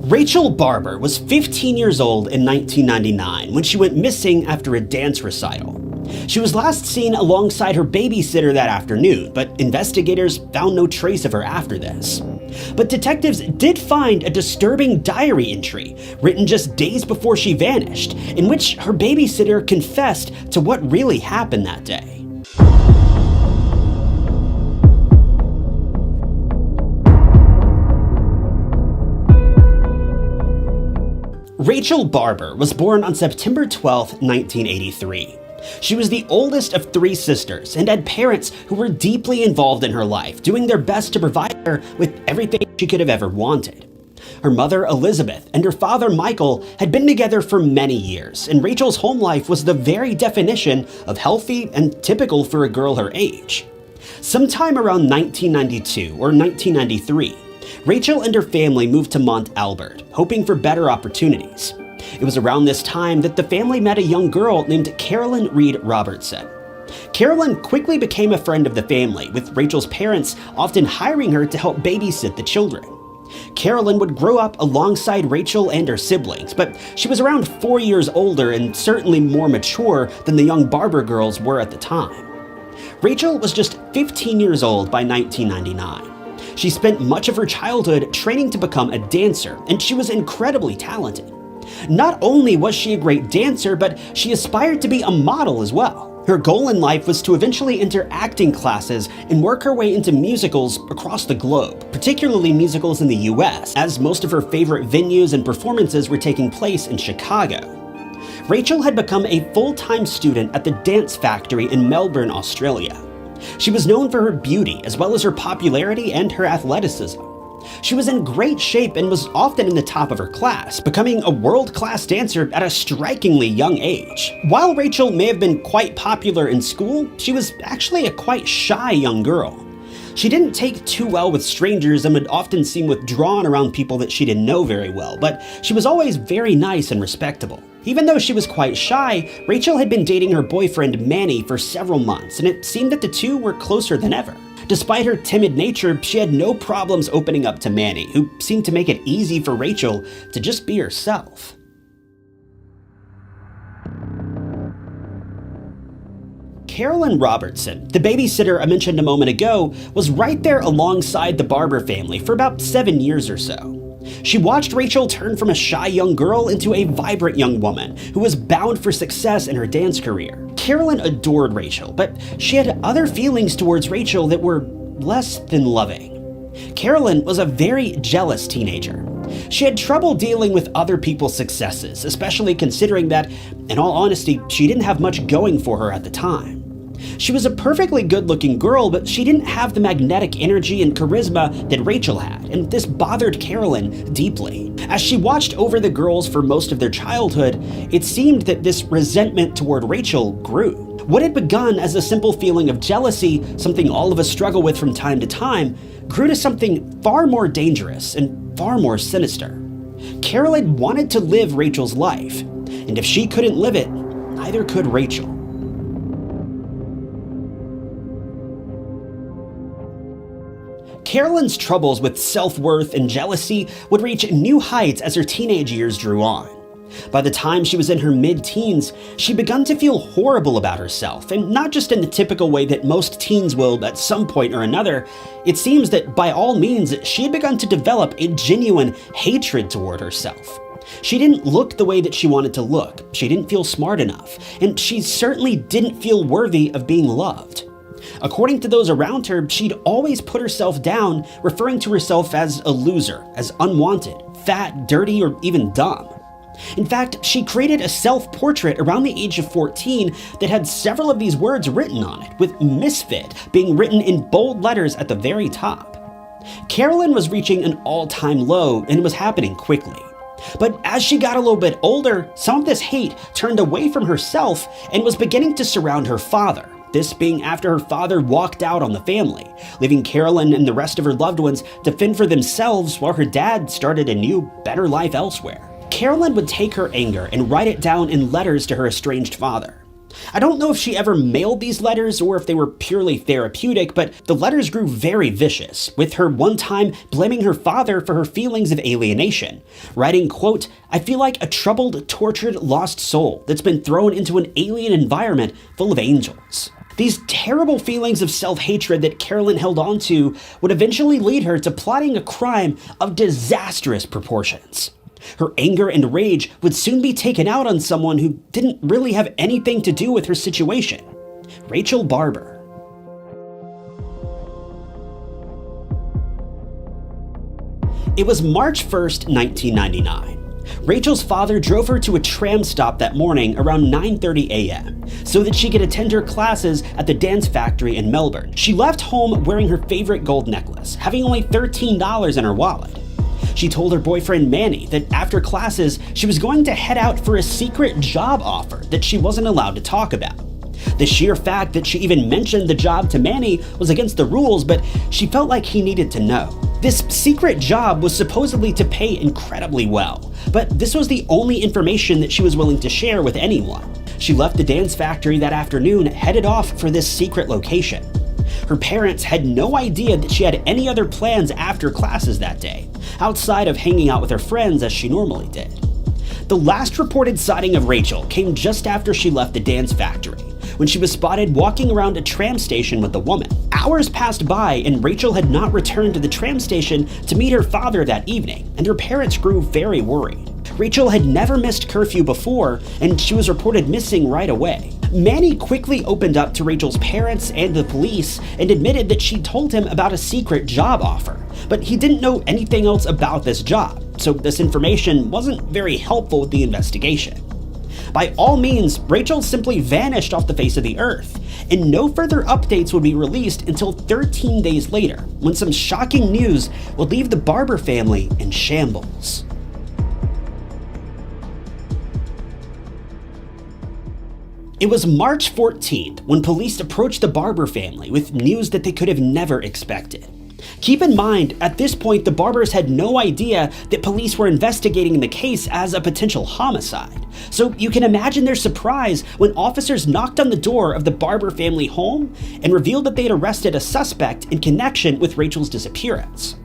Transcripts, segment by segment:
Rachel Barber was 15 years old in 1999 when she went missing after a dance recital. She was last seen alongside her babysitter that afternoon, but investigators found no trace of her after this. But detectives did find a disturbing diary entry written just days before she vanished, in which her babysitter confessed to what really happened that day. Rachel Barber was born on September 12, 1983. She was the oldest of 3 sisters and had parents who were deeply involved in her life, doing their best to provide her with everything she could have ever wanted. Her mother, Elizabeth, and her father, Michael, had been together for many years, and Rachel's home life was the very definition of healthy and typical for a girl her age. Sometime around 1992 or 1993, Rachel and her family moved to Mont Albert, hoping for better opportunities. It was around this time that the family met a young girl named Carolyn Reed Robertson. Carolyn quickly became a friend of the family, with Rachel's parents often hiring her to help babysit the children. Carolyn would grow up alongside Rachel and her siblings, but she was around 4 years older and certainly more mature than the young Barber girls were at the time. Rachel was just 15 years old by 1999. She spent much of her childhood training to become a dancer, and she was incredibly talented. Not only was she a great dancer, but she aspired to be a model as well. Her goal in life was to eventually enter acting classes and work her way into musicals across the globe, particularly musicals in the US, as most of her favorite venues and performances were taking place in Chicago. Rachel had become a full-time student at the Dance Factory in Melbourne, Australia. She was known for her beauty, as well as her popularity and her athleticism. She was in great shape and was often in the top of her class, becoming a world-class dancer at a strikingly young age. While Rachel may have been quite popular in school, she was actually a quite shy young girl. She didn't take too well with strangers and would often seem withdrawn around people that she didn't know very well, but she was always very nice and respectable. Even though she was quite shy, Rachel had been dating her boyfriend Manny for several months, and it seemed that the two were closer than ever. Despite her timid nature, she had no problems opening up to Manny, who seemed to make it easy for Rachel to just be herself. Carolyn Robertson, the babysitter I mentioned a moment ago, was right there alongside the Barber family for about 7 years or so. She watched Rachel turn from a shy young girl into a vibrant young woman who was bound for success in her dance career. Carolyn adored Rachel, but she had other feelings towards Rachel that were less than loving. Carolyn was a very jealous teenager. She had trouble dealing with other people's successes, especially considering that, in all honesty, she didn't have much going for her at the time. She was a perfectly good-looking girl, but she didn't have the magnetic energy and charisma that Rachel had, and this bothered Carolyn deeply. As she watched over the girls for most of their childhood, it seemed that this resentment toward Rachel grew. What had begun as a simple feeling of jealousy, something all of us struggle with from time to time, grew to something far more dangerous and far more sinister. Carolyn wanted to live Rachel's life, and if she couldn't live it, neither could Rachel. Carolyn's troubles with self-worth and jealousy would reach new heights as her teenage years drew on. By the time she was in her mid-teens, she began to feel horrible about herself, and not just in the typical way that most teens will at some point or another. It seems that by all means, she had begun to develop a genuine hatred toward herself. She didn't look the way that she wanted to look, she didn't feel smart enough, and she certainly didn't feel worthy of being loved. According to those around her, she'd always put herself down, referring to herself as a loser, as unwanted, fat, dirty, or even dumb. In fact, she created a self-portrait around the age of 14 that had several of these words written on it, with misfit being written in bold letters at the very top. Carolyn was reaching an all-time low, and it was happening quickly. But as she got a little bit older, some of this hate turned away from herself and was beginning to surround her father. This being after her father walked out on the family, leaving Carolyn and the rest of her loved ones to fend for themselves while her dad started a new, better life elsewhere. Carolyn would take her anger and write it down in letters to her estranged father. I don't know if she ever mailed these letters or if they were purely therapeutic, but the letters grew very vicious, with her one time blaming her father for her feelings of alienation, writing, quote, "I feel like a troubled, tortured, lost soul that's been thrown into an alien environment full of angels." These terrible feelings of self-hatred that Carolyn held on to would eventually lead her to plotting a crime of disastrous proportions. Her anger and rage would soon be taken out on someone who didn't really have anything to do with her situation: Rachel Barber. It was March 1st, 1999. Rachel's father drove her to a tram stop that morning around 9:30 a.m. so that she could attend her classes at the dance factory in Melbourne. She left home wearing her favorite gold necklace, having only $13 in her wallet. She told her boyfriend Manny that after classes, she was going to head out for a secret job offer that she wasn't allowed to talk about. The sheer fact that she even mentioned the job to Manny was against the rules, but she felt like he needed to know. This secret job was supposedly to pay incredibly well, but this was the only information that she was willing to share with anyone. She left the dance factory that afternoon, headed off for this secret location. Her parents had no idea that she had any other plans after classes that day, outside of hanging out with her friends as she normally did. The last reported sighting of Rachel came just after she left the dance factory, when she was spotted walking around a tram station with a woman. Hours passed by and Rachel had not returned to the tram station to meet her father that evening, and her parents grew very worried. Rachel had never missed curfew before, and she was reported missing right away. Manny quickly opened up to Rachel's parents and the police and admitted that she told him about a secret job offer, but he didn't know anything else about this job, so this information wasn't very helpful with the investigation. By all means, Rachel simply vanished off the face of the earth, and no further updates would be released until 13 days later, when some shocking news would leave the Barber family in shambles. It was March 14th when police approached the Barber family with news that they could have never expected. Keep in mind, at this point, the Barbers had no idea that police were investigating the case as a potential homicide. So you can imagine their surprise when officers knocked on the door of the Barber family home and revealed that they had arrested a suspect in connection with Rachel's disappearance.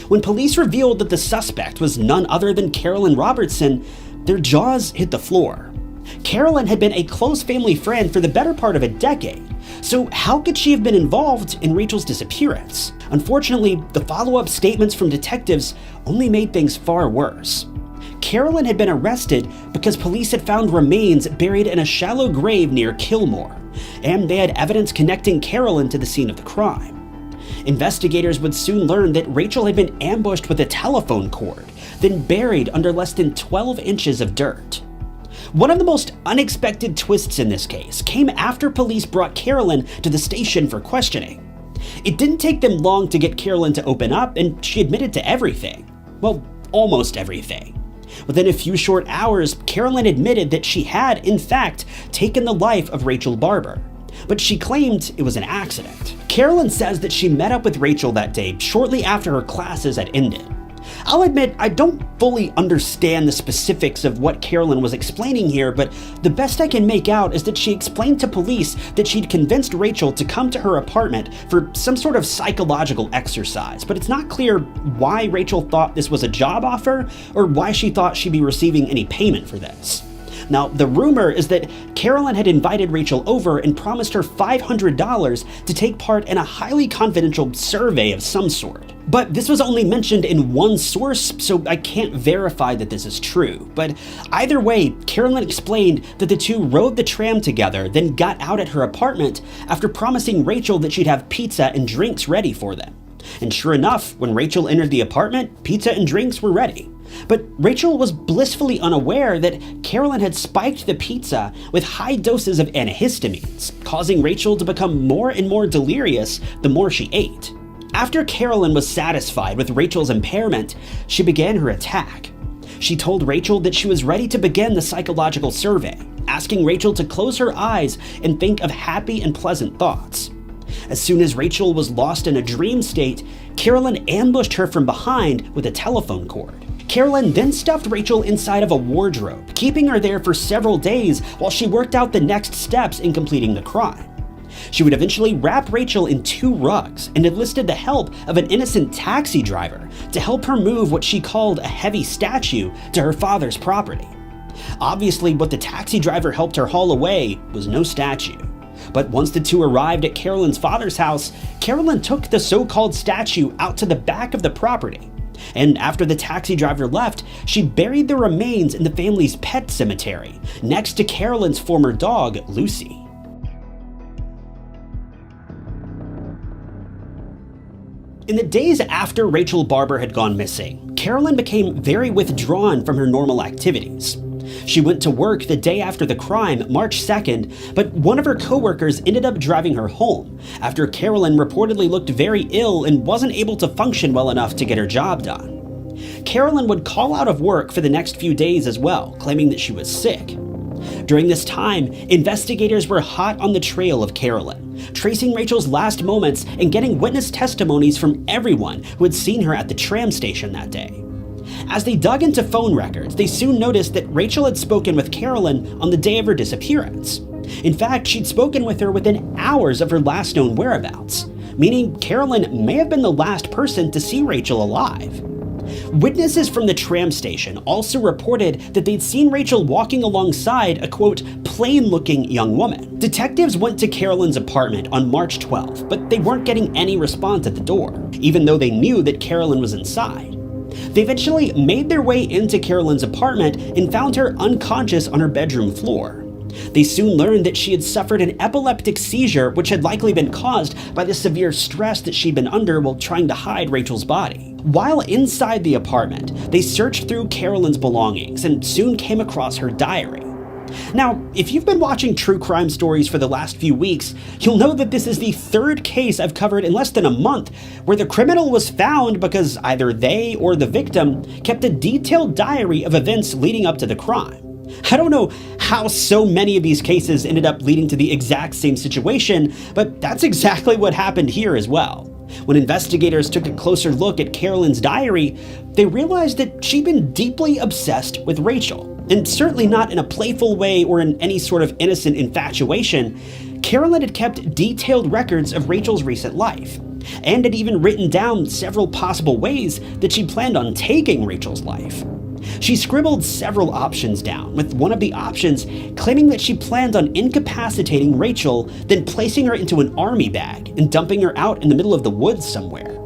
When police revealed that the suspect was none other than Carolyn Robertson, their jaws hit the floor. Carolyn had been a close family friend for the better part of a decade, so how could she have been involved in Rachel's disappearance? Unfortunately, the follow-up statements from detectives only made things far worse. Carolyn had been arrested because police had found remains buried in a shallow grave near Kilmore, and they had evidence connecting Carolyn to the scene of the crime. Investigators would soon learn that Rachel had been ambushed with a telephone cord, then buried under less than 12 inches of dirt. One of the most unexpected twists in this case came after police brought Carolyn to the station for questioning. It didn't take them long to get Carolyn to open up, and she admitted to everything. Well, almost everything. Within a few short hours, Carolyn admitted that she had, in fact, taken the life of Rachel Barber, but she claimed it was an accident. Carolyn says that she met up with Rachel that day shortly after her classes had ended. I'll admit, I don't fully understand the specifics of what Carolyn was explaining here, but the best I can make out is that she explained to police that she'd convinced Rachel to come to her apartment for some sort of psychological exercise, but it's not clear why Rachel thought this was a job offer or why she thought she'd be receiving any payment for this. Now, the rumor is that Carolyn had invited Rachel over and promised her $500 to take part in a highly confidential survey of some sort. But this was only mentioned in one source, so I can't verify that this is true. But either way, Carolyn explained that the two rode the tram together, then got out at her apartment after promising Rachel that she'd have pizza and drinks ready for them. And sure enough, when Rachel entered the apartment, pizza and drinks were ready. But Rachel was blissfully unaware that Carolyn had spiked the pizza with high doses of antihistamines, causing Rachel to become more and more delirious the more she ate. After Carolyn was satisfied with Rachel's impairment, she began her attack. She told Rachel that she was ready to begin the psychological survey, asking Rachel to close her eyes and think of happy and pleasant thoughts. As soon as Rachel was lost in a dream state, Carolyn ambushed her from behind with a telephone cord. Carolyn then stuffed Rachel inside of a wardrobe, keeping her there for several days while she worked out the next steps in completing the crime. She would eventually wrap Rachel in 2 rugs and enlisted the help of an innocent taxi driver to help her move what she called a heavy statue to her father's property. Obviously, what the taxi driver helped her haul away was no statue. But once the 2 arrived at Carolyn's father's house, Carolyn took the so-called statue out to the back of the property. And after the taxi driver left, she buried the remains in the family's pet cemetery, next to Carolyn's former dog, Lucy. In the days after Rachel Barber had gone missing, Carolyn became very withdrawn from her normal activities. She went to work the day after the crime, March 2nd, but one of her coworkers ended up driving her home after Carolyn reportedly looked very ill and wasn't able to function well enough to get her job done. Carolyn would call out of work for the next few days as well, claiming that she was sick. During this time, investigators were hot on the trail of Carolyn, tracing Rachel's last moments and getting witness testimonies from everyone who had seen her at the tram station that day. As they dug into phone records, they soon noticed that Rachel had spoken with Carolyn on the day of her disappearance. In fact, she'd spoken with her within hours of her last known whereabouts, meaning Carolyn may have been the last person to see Rachel alive. Witnesses from the tram station also reported that they'd seen Rachel walking alongside a, quote, plain-looking young woman. Detectives went to Carolyn's apartment on March 12th, but they weren't getting any response at the door, even though they knew that Carolyn was inside. They eventually made their way into Carolyn's apartment and found her unconscious on her bedroom floor. They soon learned that she had suffered an epileptic seizure, which had likely been caused by the severe stress that she'd been under while trying to hide Rachel's body. While inside the apartment, they searched through Carolyn's belongings and soon came across her diary. Now, if you've been watching true crime stories for the last few weeks, you'll know that this is the 3rd case I've covered in less than a month where the criminal was found because either they or the victim kept a detailed diary of events leading up to the crime. I don't know how so many of these cases ended up leading to the exact same situation, but that's exactly what happened here as well. When investigators took a closer look at Carolyn's diary, they realized that she'd been deeply obsessed with Rachel. And certainly not in a playful way or in any sort of innocent infatuation. Carolyn had kept detailed records of Rachel's recent life, and had even written down several possible ways that she planned on taking Rachel's life. She scribbled several options down, with one of the options claiming that she planned on incapacitating Rachel, then placing her into an army bag and dumping her out in the middle of the woods somewhere.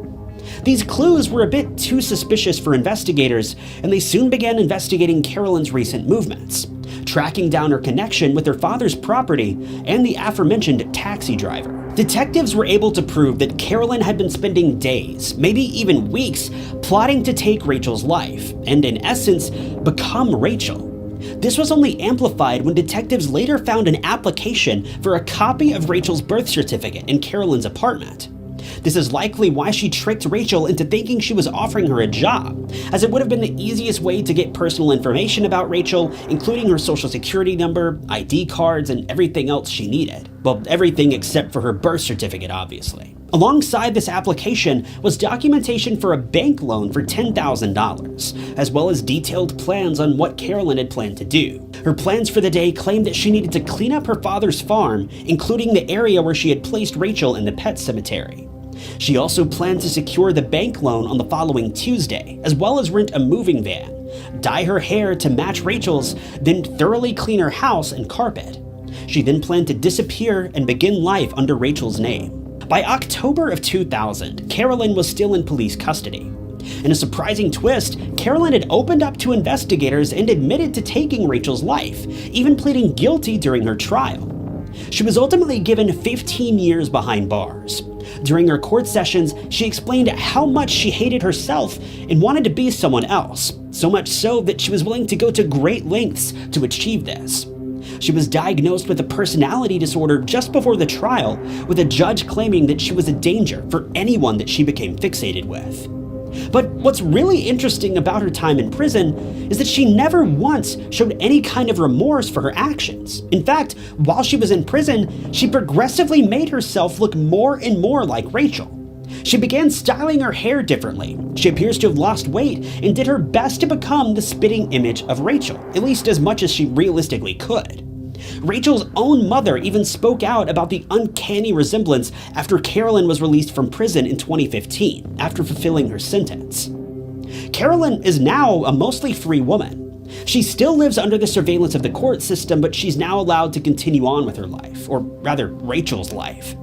These clues were a bit too suspicious for investigators, and they soon began investigating Carolyn's recent movements, tracking down her connection with her father's property and the aforementioned taxi driver. Detectives were able to prove that Carolyn had been spending days, maybe even weeks, plotting to take Rachel's life, and in essence, become Rachel. This was only amplified when detectives later found an application for a copy of Rachel's birth certificate in Carolyn's apartment. This is likely why she tricked Rachel into thinking she was offering her a job, as it would have been the easiest way to get personal information about Rachel, including her social security number, ID cards, and everything else she needed. Well, everything except for her birth certificate, obviously. Alongside this application was documentation for a bank loan for $10,000, as well as detailed plans on what Carolyn had planned to do. Her plans for the day claimed that she needed to clean up her father's farm, including the area where she had placed Rachel in the pet cemetery. She also planned to secure the bank loan on the following Tuesday, as well as rent a moving van, dye her hair to match Rachel's, then thoroughly clean her house and carpet. She then planned to disappear and begin life under Rachel's name. By October of 2000, Carolyn was still in police custody. In a surprising twist, Carolyn had opened up to investigators and admitted to taking Rachel's life, even pleading guilty during her trial. She was ultimately given 15 years behind bars. During her court sessions, she explained how much she hated herself and wanted to be someone else, so much so that she was willing to go to great lengths to achieve this. She was diagnosed with a personality disorder just before the trial, with a judge claiming that she was a danger for anyone that she became fixated with. But what's really interesting about her time in prison is that she never once showed any kind of remorse for her actions. In fact, while she was in prison, she progressively made herself look more and more like Rachel. She began styling her hair differently. She appears to have lost weight and did her best to become the spitting image of Rachel, at least as much as she realistically could. Rachel's own mother even spoke out about the uncanny resemblance after Carolyn was released from prison in 2015, after fulfilling her sentence. Carolyn is now a mostly free woman. She still lives under the surveillance of the court system, but she's now allowed to continue on with her life, or rather, Rachel's life.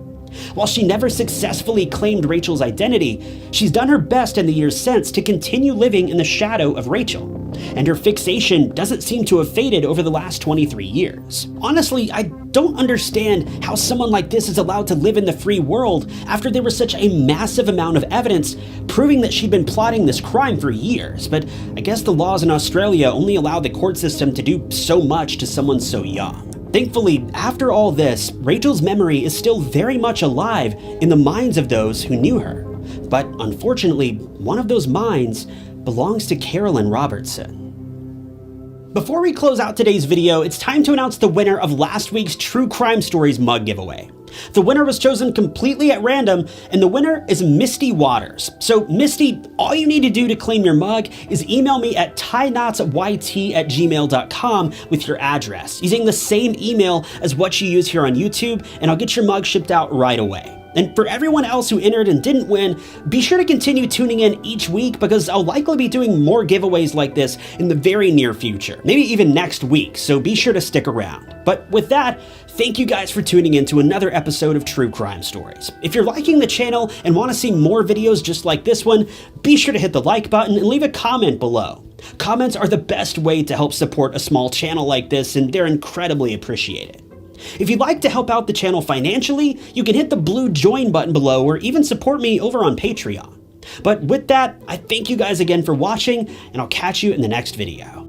While she never successfully claimed Rachel's identity, she's done her best in the years since to continue living in the shadow of Rachel, and her fixation doesn't seem to have faded over the last 23 years. Honestly, I don't understand how someone like this is allowed to live in the free world after there was such a massive amount of evidence proving that she'd been plotting this crime for years, but I guess the laws in Australia only allow the court system to do so much to someone so young. Thankfully, after all this, Rachel's memory is still very much alive in the minds of those who knew her. But unfortunately, one of those minds belongs to Carolyn Robertson. Before we close out today's video, it's time to announce the winner of last week's True Crime Stories mug giveaway. The winner was chosen completely at random, and the winner is Misty Waters. So Misty, all you need to do to claim your mug is email me at tieknotsyt@gmail.com with your address, using the same email as what you use here on YouTube, and I'll get your mug shipped out right away. And for everyone else who entered and didn't win, be sure to continue tuning in each week because I'll likely be doing more giveaways like this in the very near future, maybe even next week, so be sure to stick around. But with that, thank you guys for tuning in to another episode of True Crime Stories. If you're liking the channel and want to see more videos just like this one, be sure to hit the like button and leave a comment below. Comments are the best way to help support a small channel like this, and they're incredibly appreciated. If you'd like to help out the channel financially, you can hit the blue join button below or even support me over on Patreon. But with that, I thank you guys again for watching, and I'll catch you in the next video.